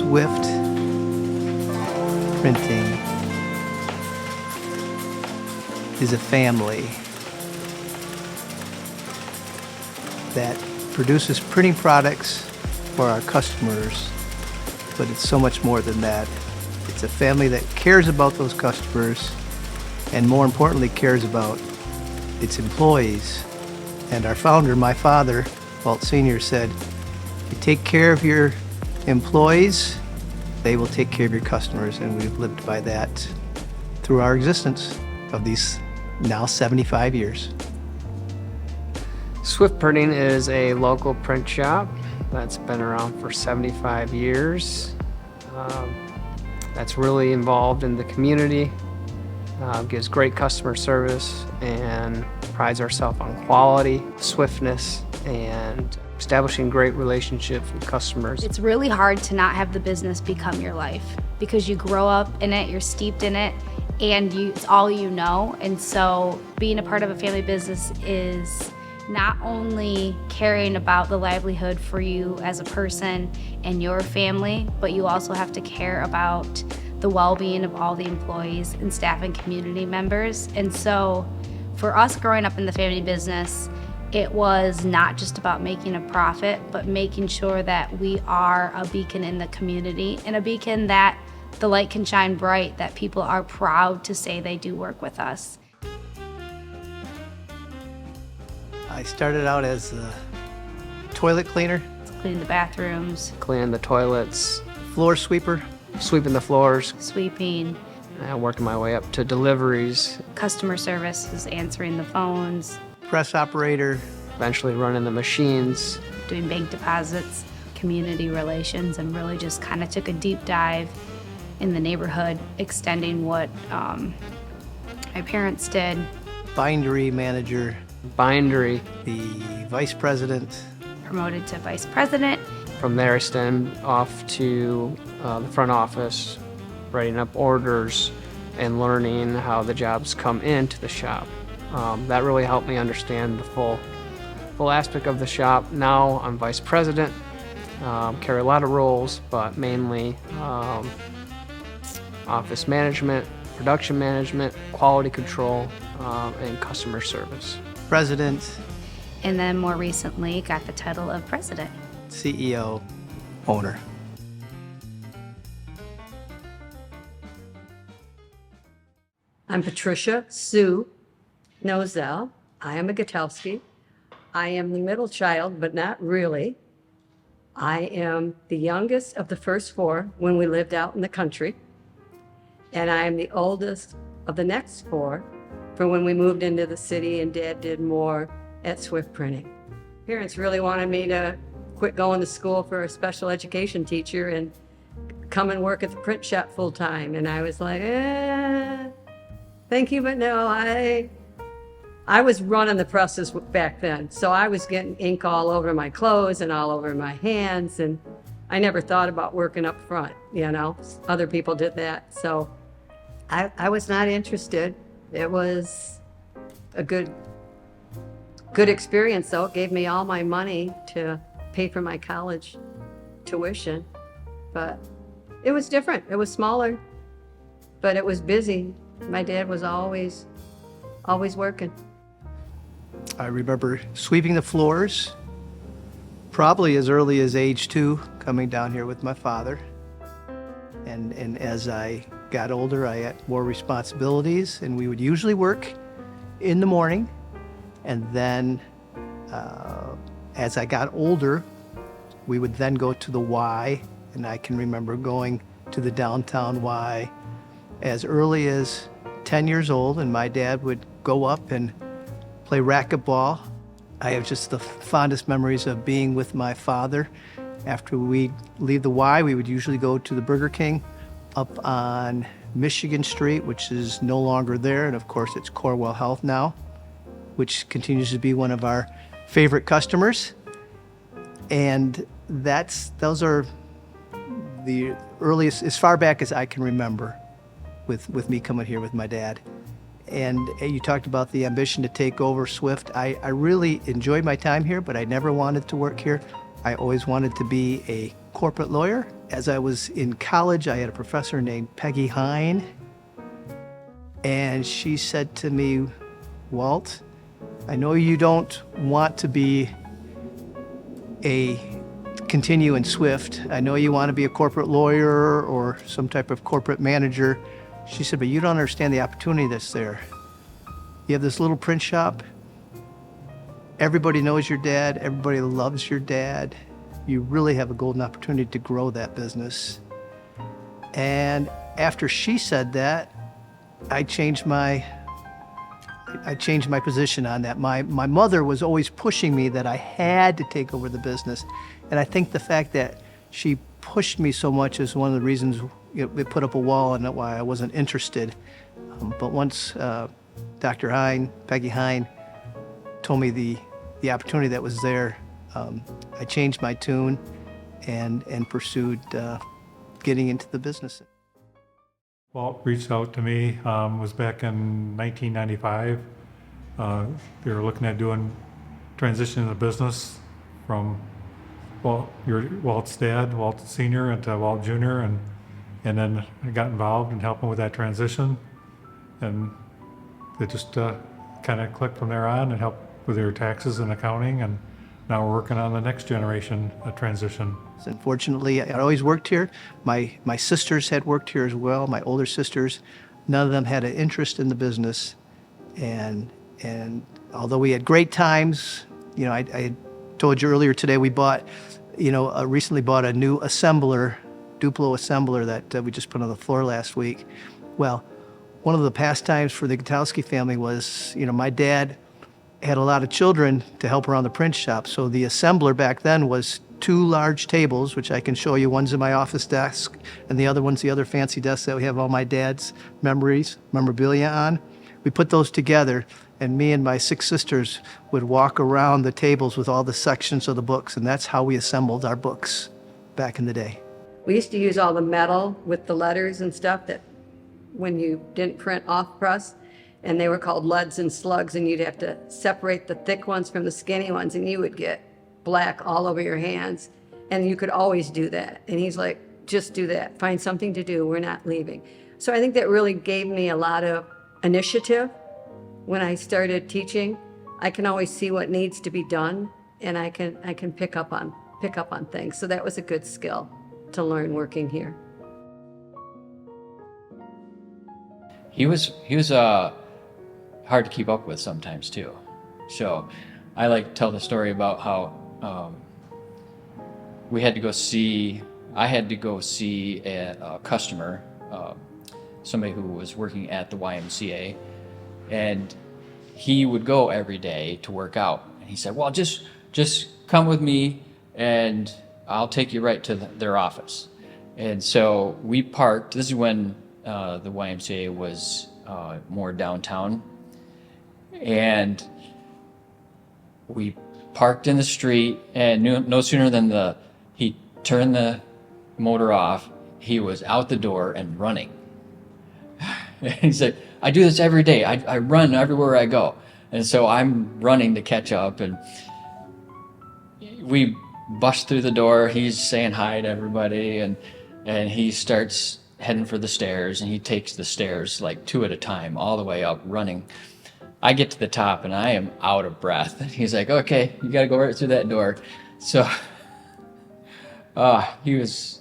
Swift Printing is a family that produces printing products for our customers, but it's so much more than that. It's a family that cares about those customers and, more importantly, cares about its employees. And our founder, my father, Walt Sr., said, "You take care of your employees, they will take care of your customers." And we've lived by that through our existence of these now 75 years. Swift Printing is a local print shop that's been around for 75 years. That's really involved in the community, gives great customer service, and prides ourselves on quality, swiftness, and establishing great relationships with customers. It's really hard to not have the business become your life because you grow up in it, you're steeped in it, and it's all you know. And so being a part of a family business is not only caring about the livelihood for you as a person and your family, but you also have to care about the well-being of all the employees and staff and community members. And so for us growing up in the family business, it was not just about making a profit, but making sure that we are a beacon in the community and a beacon that the light can shine bright, that people are proud to say they do work with us. I started out as a toilet cleaner, Cleaning the bathrooms, Cleaning the toilets, floor sweeper, sweeping the floors, sweeping, working my way up to deliveries, customer services, answering the phones, press operator, eventually running the machines. doing bank deposits, community relations, and really just kind of took a deep dive in the neighborhood, extending what my parents did. bindery manager, Bindery. the vice president. Promoted to vice president. From there, I stand off to the front office, writing up orders and learning how the jobs come into the shop. That really helped me understand the full aspect of the shop. Now I'm vice president, carry a lot of roles, but mainly office management, production management, quality control, and customer service. President, And then more recently got the title of president. CEO, owner. I'm Patricia Sue Nozell. I am a Gutowski. I am the middle child, but not really. I am the youngest of the first four when we lived out in the country. And I am the oldest of the next four for when we moved into the city and Dad did more at Swift Printing. Parents really wanted me to quit going to school for a special education teacher and come and work at the print shop full time. And I was like, thank you, but no, I was running the presses back then. So I was getting ink all over my clothes and all over my hands. And I never thought about working up front, you know, other people did that. So I was not interested. It was a good experience though. It gave me all my money to pay for my college tuition, but it was different. It was smaller, but it was busy. My dad was always working. I remember sweeping the floors, probably as early as age 2, coming down here with my father. And as I got older, I had more responsibilities, and we would usually work in the morning. And then as I got older, we would then go to the Y, and I can remember going to the downtown Y as early as 10 years old, and my dad would go up and play racquetball. I have just the fondest memories of being with my father. After we leave the Y, we would usually go to the Burger King up on Michigan Street, which is no longer there, and of course it's Corewell Health now, which continues to be one of our favorite customers. And those are the earliest, as far back as I can remember, with me coming here with my dad. And you talked about the ambition to take over Swift. I really enjoyed my time here, but I never wanted to work here I always wanted to be a corporate lawyer. As I was in college, I had a professor named Peggy Hine, and she said to me, Walt, I know you don't want to continue in Swift. I know you want to be a corporate lawyer or some type of corporate manager. She said, but you don't understand the opportunity that's there. You have this little print shop. Everybody knows your dad. Everybody loves your dad. You really have a golden opportunity to grow that business. And after she said that, I changed my position on that. My mother was always pushing me that I had to take over the business. And I think the fact that she pushed me so much is one of the reasons it put up a wall and why I wasn't interested. But once Dr. Hine, Peggy Hine, told me the opportunity that was there, I changed my tune and pursued getting into the business. Walt reached out to me, was back in 1995. They were looking at doing transition in the business from Walt's dad, Walt Sr., into Walt Jr., and then I got involved in helping with that transition. And it just kind of clicked from there on and helped with their taxes and accounting, and now we're working on the next generation transition. Unfortunately, I always worked here. My sisters had worked here as well, my older sisters. None of them had an interest in the business. And although we had great times, I told you earlier today we recently bought a new assembler, Duplo assembler that we just put on the floor last week. Well, one of the pastimes for the Gutowski family was, my dad had a lot of children to help around the print shop. So the assembler back then was 2 large tables, which I can show you. One's in my office desk, and the other one's the other fancy desk that we have all my dad's memorabilia on. We put those together, and me and my 6 sisters would walk around the tables with all the sections of the books, and that's how we assembled our books back in the day. We used to use all the metal with the letters and stuff that when you didn't print off press, and they were called leads and slugs, and you'd have to separate the thick ones from the skinny ones, and you would get black all over your hands, and you could always do that. And he's like, just do that, find something to do, we're not leaving. So I think that really gave me a lot of initiative. When I started teaching, I can always see what needs to be done, and I can pick up on things. So that was a good skill to learn working here. He was hard to keep up with sometimes too. So I like to tell the story about how I had to go see a customer, somebody who was working at the YMCA, and he would go every day to work out. And he said, well, just come with me and I'll take you right to their office. And so we parked. This is when the YMCA was more downtown. And we parked in the street, and no sooner than he turned the motor off, he was out the door and running. And he said, I do this every day. I run everywhere I go. And so I'm running to catch up, and we bust through the door. He's saying hi to everybody, and he starts heading for the stairs, and he takes the stairs like 2 at a time all the way up running. I get to the top and I am out of breath. He's like, okay, you got to go right through that door. So he was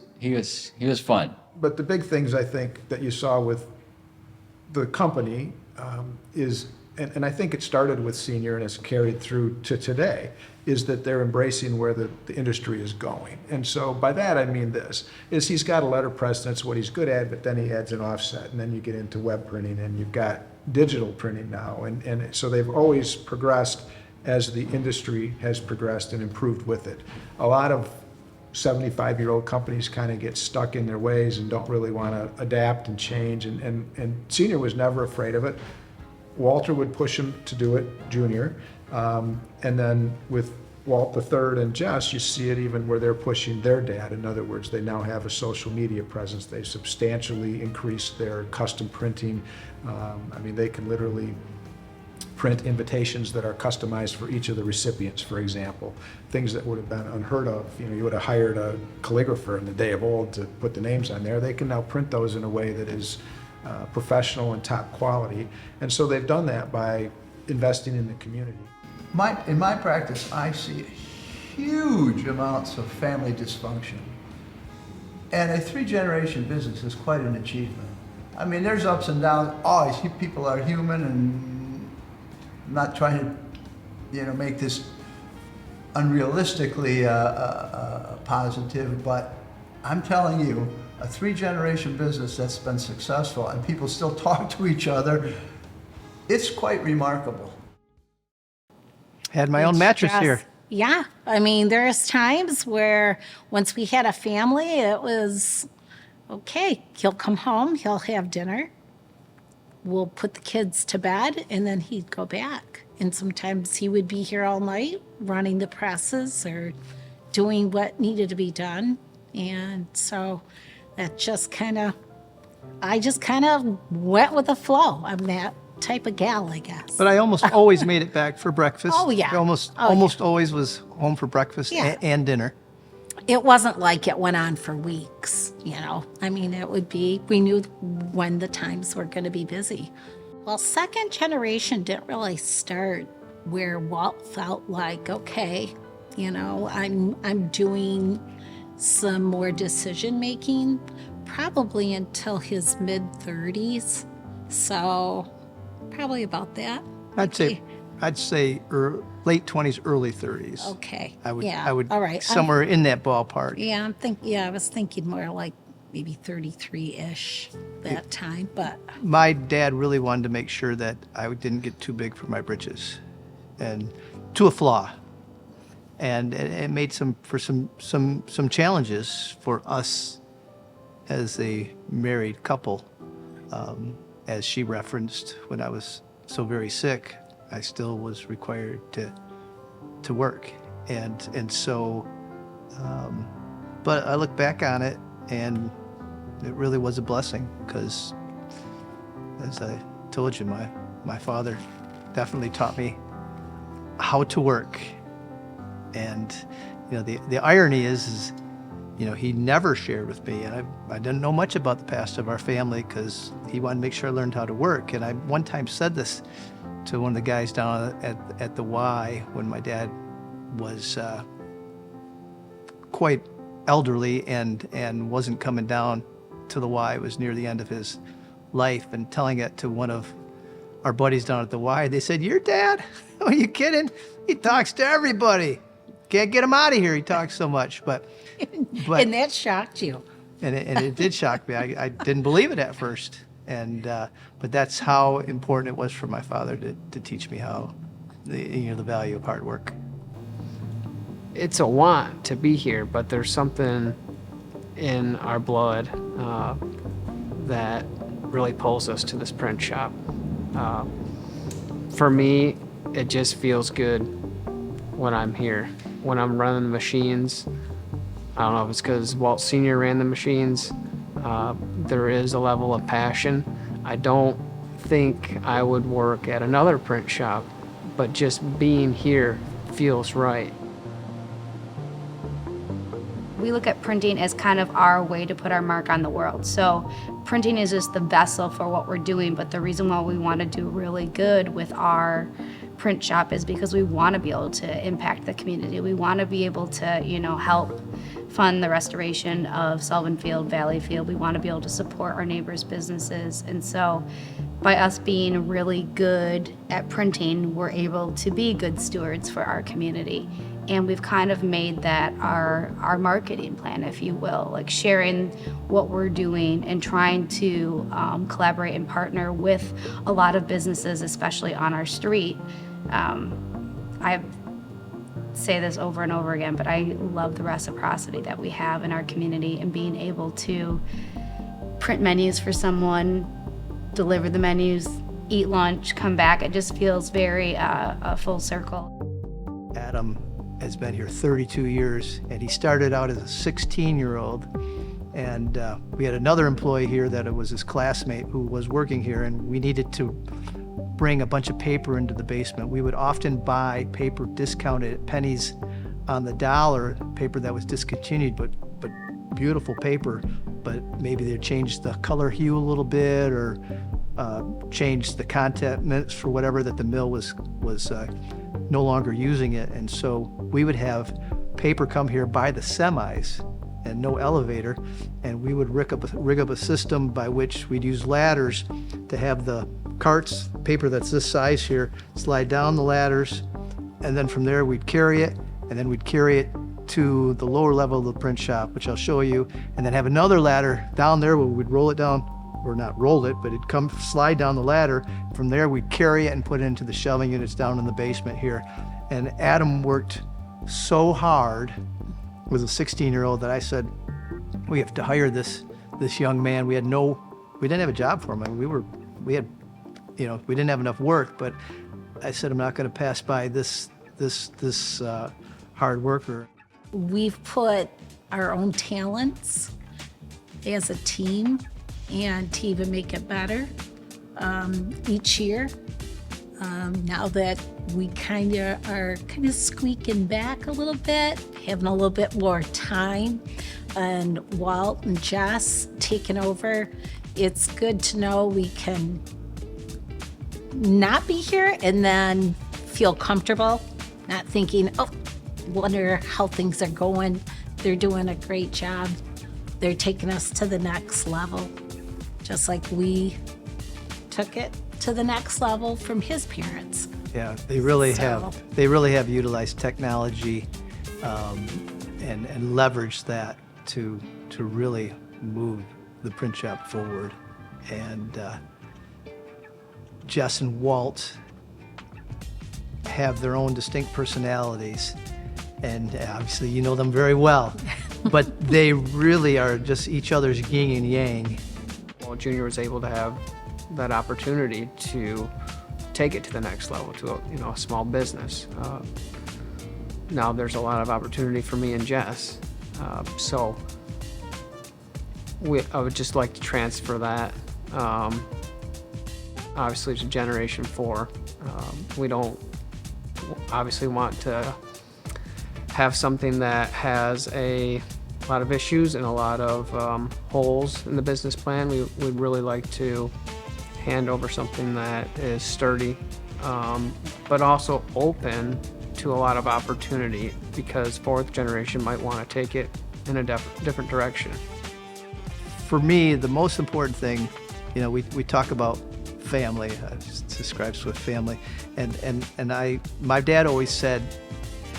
fun. But the big things I think that you saw with the company is, and I think it started with Senior and has carried through to today, is that they're embracing where the industry is going. And so by that I mean this, is he's got a letterpress, that's what he's good at, but then he adds an offset, and then you get into web printing, and you've got digital printing now. And so they've always progressed as the industry has progressed and improved with it. A lot of 75-year-old companies kind of get stuck in their ways and don't really want to adapt and change. And Senior was never afraid of it. Walter would push him to do it, Junior. And then with Walt III and Jess, you see it even where they're pushing their dad. In other words, they now have a social media presence. They substantially increased their custom printing. I mean, they can literally print invitations that are customized for each of the recipients, for example. Things that would have been unheard of. You know, you would have hired a calligrapher in the day of old to put the names on there. They can now print those in a way that is professional and top quality. And so they've done that by investing in the community. In my practice, I see huge amounts of family dysfunction. And a 3-generation business is quite an achievement. I mean, there's ups and downs. Always, people are human, and I'm not trying to, make this unrealistically positive, but I'm telling you, a 3-generation business that's been successful and people still talk to each other, it's quite remarkable. Had my own It's mattress just- here. Yeah, I mean, there's times where once we had a family, it was, okay, he'll come home, he'll have dinner, we'll put the kids to bed, and then he'd go back. And sometimes he would be here all night running the presses or doing what needed to be done. And so that just I just kind of went with the flow. I'm that type of gal, I guess. But I almost always made it back for breakfast. Oh, yeah. I almost Oh, yeah. always was home for breakfast Yeah. and dinner. It wasn't like it went on for weeks, I mean, it would be, we knew when the times were going to be busy. Well, second generation didn't really start where Walt felt like, okay, I'm doing some more decision making, probably until his mid-30s. So probably about that. I'd say late 20s, early 30s. Okay. I would, yeah. I would All right. somewhere in that ballpark. Yeah, I was thinking more like maybe 33-ish that time, but My dad really wanted to make sure that I didn't get too big for my britches, and to a flaw. And it made some challenges for us as a married couple. As she referenced, when I was so very sick, I still was required to work, and so. But I look back on it, and it really was a blessing, because, as I told you, my father definitely taught me how to work. And the irony is he never shared with me, and I didn't know much about the past of our family, because he wanted to make sure I learned how to work. And I one time said this to one of the guys down at the Y when my dad was quite elderly and wasn't coming down to the Y. It was near the end of his life, and telling it to one of our buddies down at the Y. They said, "Your dad? Are you kidding? He talks to everybody. Can't get him out of here. He talks so much." But and that shocked you. and it did shock me. I didn't believe it at first, but that's how important it was for my father to teach me how the value of hard work. It's a want to be here, but there's something in our blood that really pulls us to this print shop. For me, it just feels good when I'm here, when I'm running the machines. I don't know if it's because Walt Sr. ran the machines. There is a level of passion. I don't think I would work at another print shop, but just being here feels right. We look at printing as kind of our way to put our mark on the world. So printing is just the vessel for what we're doing, but the reason why we want to do really good with our print shop is because we want to be able to impact the community. We want to be able to, help fund the restoration of Sullivan Field, Valley Field. We want to be able to support our neighbors' businesses. And so by us being really good at printing, we're able to be good stewards for our community. And we've kind of made that our marketing plan, if you will, like sharing what we're doing and trying to collaborate and partner with a lot of businesses, especially on our street. I say this over and over again, but I love the reciprocity that we have in our community, and being able to print menus for someone, deliver the menus, eat lunch, come back. It just feels very a full circle. Adam has been here 32 years, and he started out as a 16-year-old. And we had another employee here that was his classmate who was working here, and we needed to bring a bunch of paper into the basement. We would often buy paper discounted at pennies on the dollar, paper that was discontinued, but beautiful paper, but maybe they changed the color hue a little bit or changed the content minutes for whatever that the mill was no longer using it. And so we would have paper come here by the semis and no elevator, and we would rig up a system by which we'd use ladders to have the carts, paper that's this size here, slide down the ladders, and then from there we'd carry it, and then we'd carry it to the lower level of the print shop, which I'll show you, and then have another ladder down there where we'd roll it down, or not roll it, but it'd come slide down the ladder. From there we'd carry it and put it into the shelving units down in the basement here. And Adam worked so hard, was a 16-year-old, that I said, we have to hire this young man. We didn't have a job for him. I mean, we didn't have enough work, but I said, I'm not going to pass by this hard worker. We've put our own talents as a team and to even make it better each year. Now that we are squeaking back a little bit, having a little bit more time, and Walt and Jess taking over, it's good to know we can not be here and then feel comfortable, not thinking, oh, wonder how things are going. They're doing a great job. They're taking us to the next level, just like we took it to the next level from his parents. Yeah, they really have utilized technology and leveraged that to really move the print shop forward. And Jess and Walt have their own distinct personalities, and obviously you know them very well, but they really are just each other's yin and yang. Well, Junior was able to have that opportunity to take it to the next level, to a small business. Now there's a lot of opportunity for me and Jess, so I would just like to transfer that, obviously, to Generation 4. We don't obviously want to have something that has a lot of issues and a lot of holes in the business plan. We'd really like to hand over something that is sturdy, but also open to a lot of opportunity, because fourth generation might want to take it in a different direction. For me, the most important thing, we talk about family, describe Swift family, and my dad always said,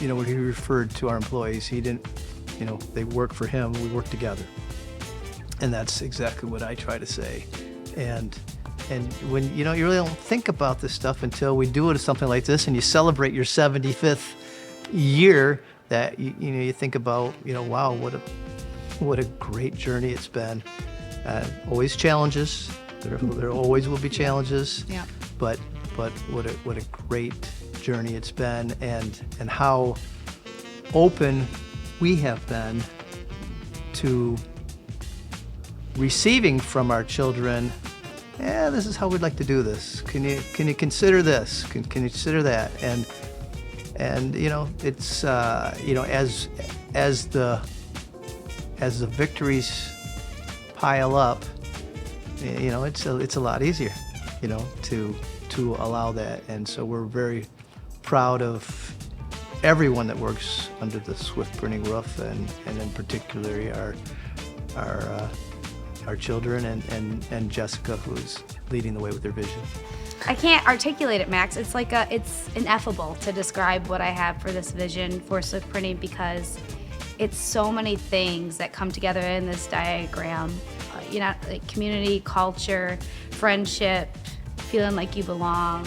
when he referred to our employees, he didn't, they work for him, we work together. And that's exactly what I try to say. And when, you really don't think about this stuff until we do it at something like this and you celebrate your 75th year, that, you think about, wow, what a great journey it's been. Always challenges. There always will be challenges. Yeah. But what a great journey it's been, and how open we have been to receiving from our children. Yeah, this is how we'd like to do this. Can you consider this? Can you consider that? And it's as the victories pile up, it's a lot easier, to allow that. And so we're very proud of everyone that works under the Swift printing roof, and in particular our children and Jessica, who's leading the way with their vision. I can't articulate it, Max. It's ineffable to describe what I have for this vision for Swift Printing, because it's so many things that come together in this diagram. Like community, culture, friendship, feeling like you belong,